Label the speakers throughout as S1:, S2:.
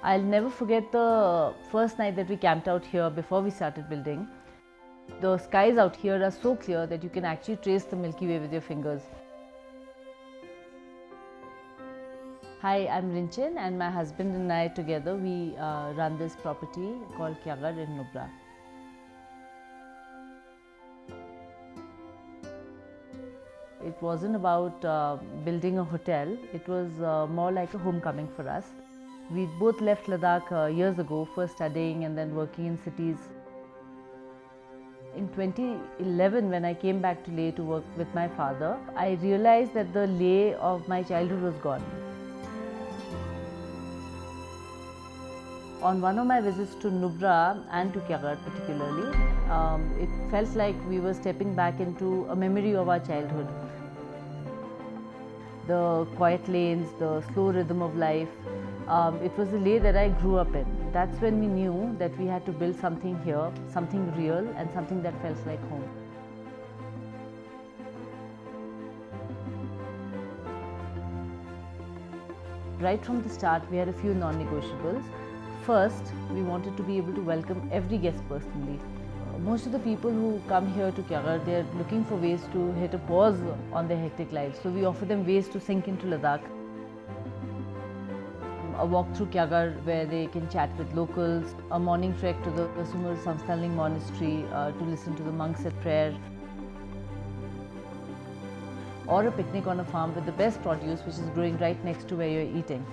S1: I'll never forget the first night that we camped out here before we started building. The skies out here are so clear that you can actually trace the Milky Way with your fingers. Hi, I'm Rinchin, and my husband and I together we run this property called Kyagar in Nubra. It wasn't about building a hotel, it was more like a homecoming for us. We both left Ladakh years ago, first studying and then working in cities. In 2011, when I came back to Leh to work with my father, I realized that the Leh of my childhood was gone. On one of my visits to Nubra and to Kyagar particularly, it felt like we were stepping back into a memory of our childhood. The quiet lanes, the slow rhythm of life, it was the Leh that I grew up in. That's when we knew that we had to build something here, something real and something that felt like home. Right from the start, we had a few non-negotiables. First, we wanted to be able to welcome every guest personally. Most of the people who come here to Kyagar, they are looking for ways to hit a pause on their hectic lives. So we offer them ways to sink into Ladakh. A walk through Kyagar where they can chat with locals, a morning trek to the Sumur Samstaling monastery to listen to the monks at prayer, or a picnic on a farm with the best produce which is growing right next to where you're eating.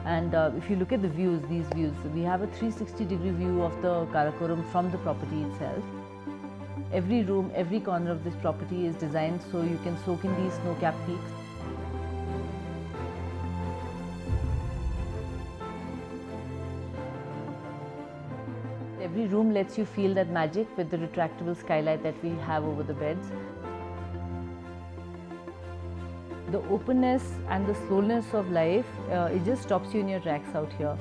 S1: And if you look at the views, these views, we have a 360-degree view of the Karakoram from the property itself. Every room, every corner of this property is designed so you can soak in these snow-capped peaks. Every room lets you feel that magic with the retractable skylight that we have over the beds. The openness and the slowness of life, it just stops you in your tracks out here.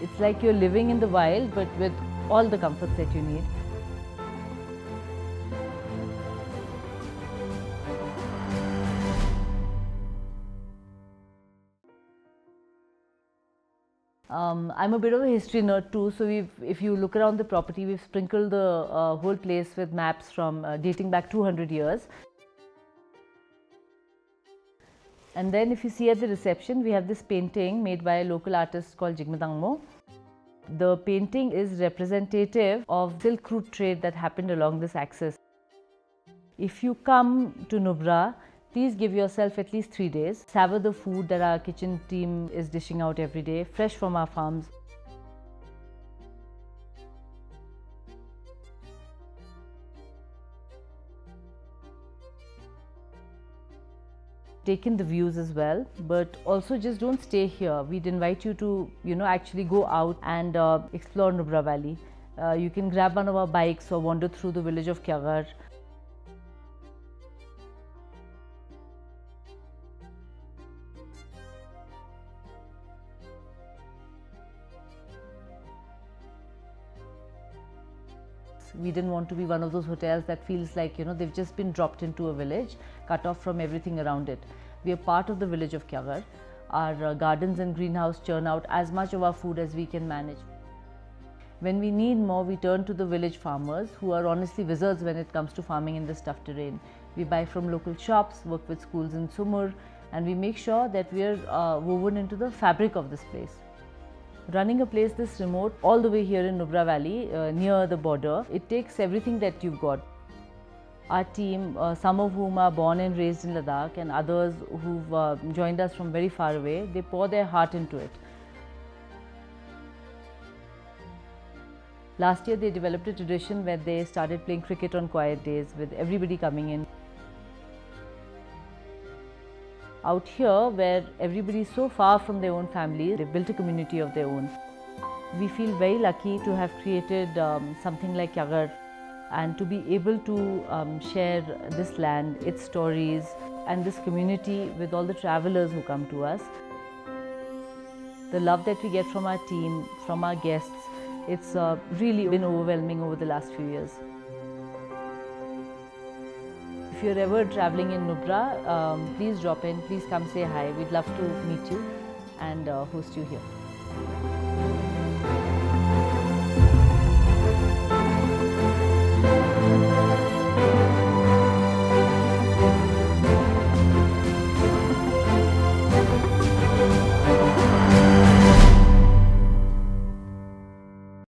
S1: It's like you're living in the wild but with all the comforts that you need. I'm a bit of a history nerd too, so if you look around the property, we've sprinkled the whole place with maps from dating back 200 years. And then if you see at the reception, we have this painting made by a local artist called Jigmadangmo. The painting is representative of silk route trade that happened along this axis. If you come to Nubra, please give yourself at least 3 days. Savor the food that our kitchen team is dishing out every day, fresh from our farms. Take in the views as well, but also just don't stay here. We'd invite you to, actually go out and explore Nubra Valley. You can grab one of our bikes or wander through the village of Kyagar. We didn't want to be one of those hotels that feels like, they've just been dropped into a village, cut off from everything around it. We are part of the village of Kyagar. Our gardens and greenhouse churn out as much of our food as we can manage. When we need more, we turn to the village farmers who are honestly wizards when it comes to farming in this tough terrain. We buy from local shops, work with schools in Sumur, and we make sure that we are woven into the fabric of this place. Running a place this remote, all the way here in Nubra Valley, near the border, it takes everything that you've got. Our team, some of whom are born and raised in Ladakh and others who've joined us from very far away, they pour their heart into it. Last year they developed a tradition where they started playing cricket on quiet days with everybody coming in. Out here, where everybody is so far from their own family, they've built a community of their own. We feel very lucky to have created something like Kyagar and to be able to share this land, its stories and this community with all the travelers who come to us. The love that we get from our team, from our guests, it's really been overwhelming over the last few years. If you're ever traveling in Nubra, please drop in, please come say hi. We'd love to meet you and host you here.